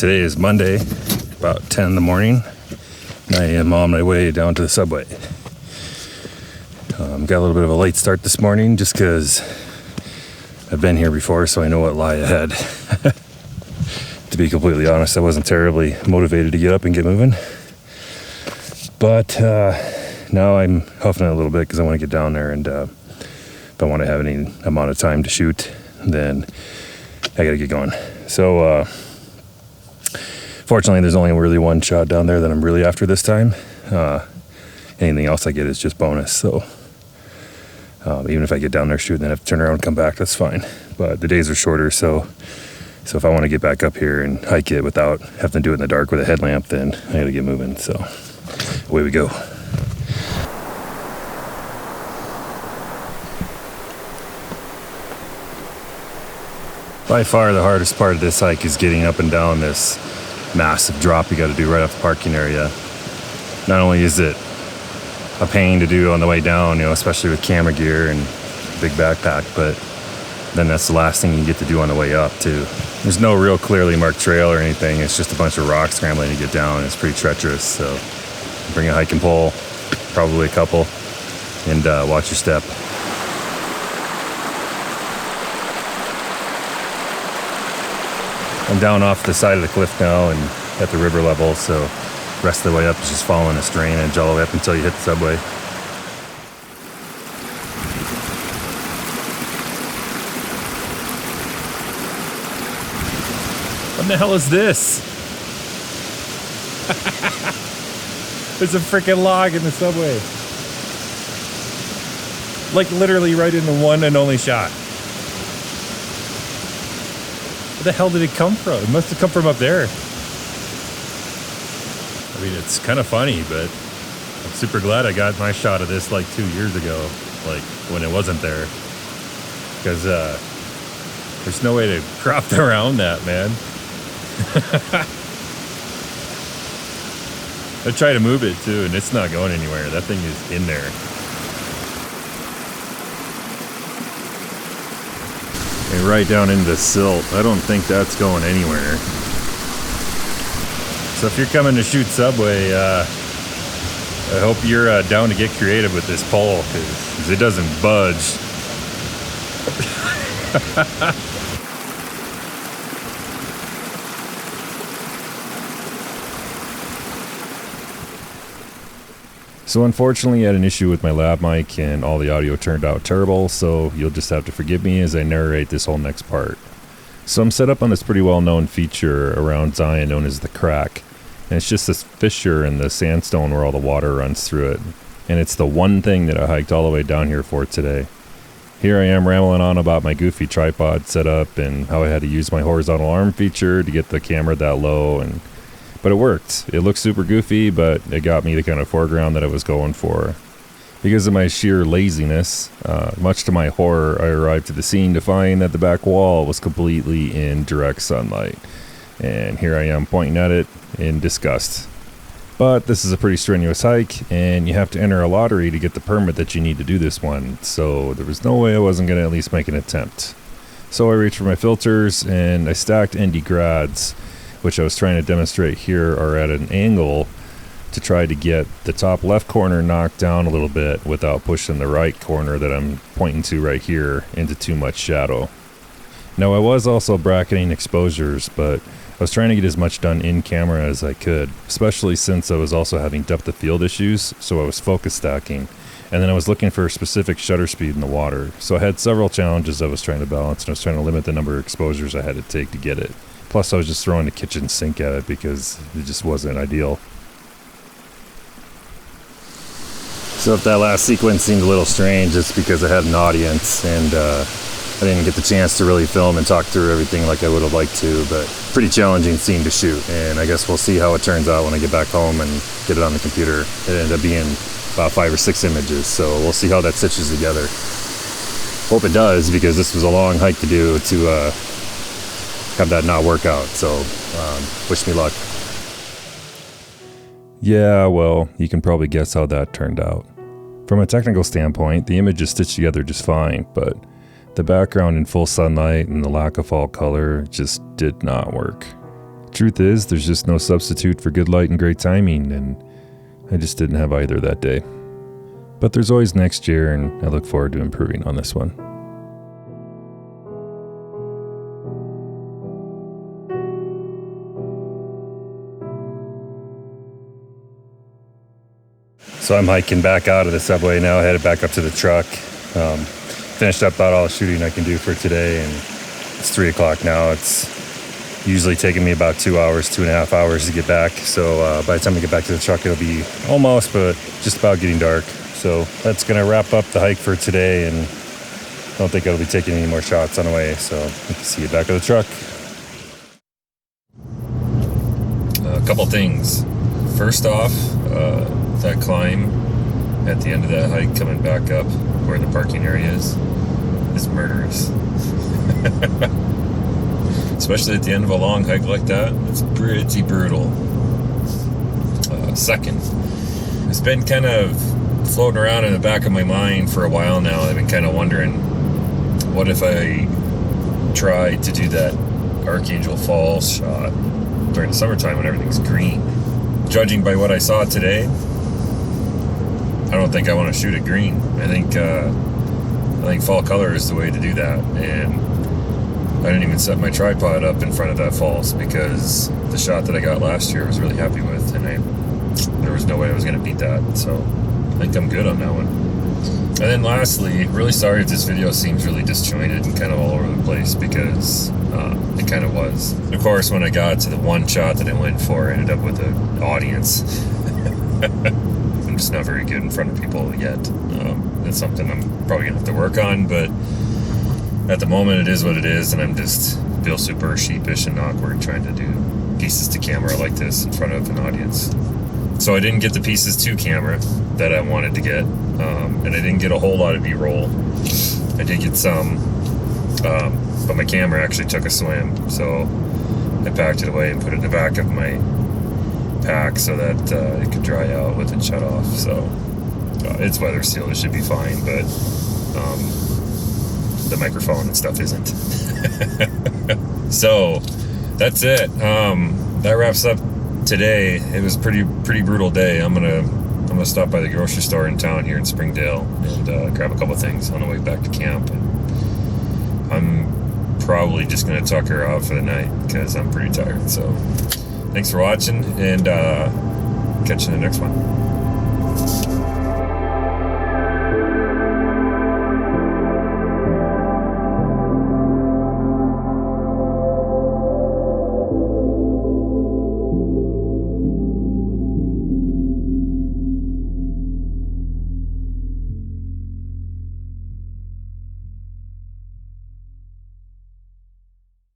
Today is Monday, about 10 in the morning. I am on my way down to the subway. Got a little bit of a late start this morning just because I've been here before, so I know what lie ahead. To be completely honest, I wasn't terribly motivated to get up and get moving. But now I'm huffing it a little bit because I want to get down there, and if I want to have any amount of time to shoot, then I got to get going. So fortunately, there's only really one shot down there that I'm really after this time. Anything else I get is just bonus. So even if I get down there shooting, then I have to turn around and come back, that's fine. But the days are shorter, so if I want to get back up here and hike it without having to do it in the dark with a headlamp, then I got to get moving. So away we go. By far the hardest part of this hike is getting up and down this massive drop you got to do right off the parking area. Not only is it a pain to do on the way down, especially with camera gear and big backpack, but then that's the last thing you get to do on the way up too. There's no real clearly marked trail or anything. It's just a bunch of rocks scrambling to get down. It's pretty treacherous, so bring a hiking pole, probably a couple, and watch your step. I'm down off the side of the cliff now and at the river level, so the rest of the way up is just following this drainage all the way up until you hit the subway. What the hell is this? There's a freaking log in the subway. Like literally right in the one and only shot. Where the hell did it come from? It must have come from up there. I mean, it's kind of funny, but I'm super glad I got my shot of this like 2 years ago, like when it wasn't there. Because there's no way to crop around that, man. I try to move it too, and it's not going anywhere. That thing is in there. And right down into the silt. I don't think that's going anywhere. So if you're coming to shoot Subway, I hope you're down to get creative with this pole, because it doesn't budge. So unfortunately I had an issue with my lab mic and all the audio turned out terrible, so you'll just have to forgive me as I narrate this whole next part. So I'm set up on this pretty well known feature around Zion known as the Crack, and it's just this fissure in the sandstone where all the water runs through it, and it's the one thing that I hiked all the way down here for today. Here I am rambling on about my goofy tripod setup and how I had to use my horizontal arm feature to get the camera that low, but it worked. It looked super goofy, but it got me the kind of foreground that I was going for. Because of my sheer laziness, much to my horror, I arrived to the scene to find that the back wall was completely in direct sunlight. And here I am pointing at it in disgust. But this is a pretty strenuous hike, and you have to enter a lottery to get the permit that you need to do this one. So there was no way I wasn't going to at least make an attempt. So I reached for my filters, and I stacked ND grads, which I was trying to demonstrate here, are at an angle to try to get the top left corner knocked down a little bit without pushing the right corner that I'm pointing to right here into too much shadow. Now I was also bracketing exposures, but I was trying to get as much done in camera as I could, especially since I was also having depth of field issues, so I was focus stacking. And then I was looking for a specific shutter speed in the water. So I had several challenges I was trying to balance, and I was trying to limit the number of exposures I had to take to get it. Plus, I was just throwing the kitchen sink at it because it just wasn't ideal. So if that last sequence seemed a little strange, it's because I had an audience and I didn't get the chance to really film and talk through everything like I would have liked to, but pretty challenging scene to shoot. And I guess we'll see how it turns out when I get back home and get it on the computer. It ended up being about 5 or 6 images, so we'll see how that stitches together. Hope it does, because this was a long hike to do to have that not work out, so wish me luck. Yeah, well, you can probably guess how that turned out. From a technical standpoint, the image is stitched together just fine, but the background in full sunlight and the lack of fall color just did not work. Truth is, there's just no substitute for good light and great timing, and I just didn't have either that day. But there's always next year, and I look forward to improving on this one. So I'm hiking back out of the subway now, headed back up to the truck. Finished up about all the shooting I can do for today, and it's 3 o'clock now. It's usually taking me about 2 hours, 2.5 hours to get back. So by the time I get back to the truck, it'll be almost, but just about getting dark. So that's going to wrap up the hike for today, and I don't think I'll be taking any more shots on the way. So we can see you back at the truck. A couple things. First off, that climb at the end of that hike coming back up where the parking area is murderous. Especially at the end of a long hike like that, it's pretty brutal. Second, it's been kind of floating around in the back of my mind for a while now. I've been kind of wondering, what if I tried to do that Archangel Falls shot during the summertime when everything's green? Judging by what I saw today, I don't think I want to shoot it green. I think fall color is the way to do that. And I didn't even set my tripod up in front of that falls because the shot that I got last year I was really happy with, and there was no way I was going to beat that. So I think I'm good on that one. And then lastly, really sorry if this video seems really disjointed and kind of all over the place, because it kind of was. Of course, when I got to the one shot that I went for, I ended up with an audience. I'm just not very good in front of people yet. It's something I'm probably gonna have to work on, but at the moment it is what it is, and I'm just feel super sheepish and awkward trying to do pieces to camera like this in front of an audience. So I didn't get the pieces to camera that I wanted to get, and I didn't get a whole lot of B-roll. I did get some, but my camera actually took a swim, so I packed it away and put it in the back of my pack so that it could dry out with it shut off. So it's weather sealed, it should be fine, but the microphone and stuff isn't. So that's it. That wraps up today. It was pretty brutal day. I'm gonna stop by the grocery store in town here in Springdale and grab a couple things on the way back to camp. And I'm probably just gonna tuck her out for the night because I'm pretty tired. So thanks for watching, and catch you in the next one.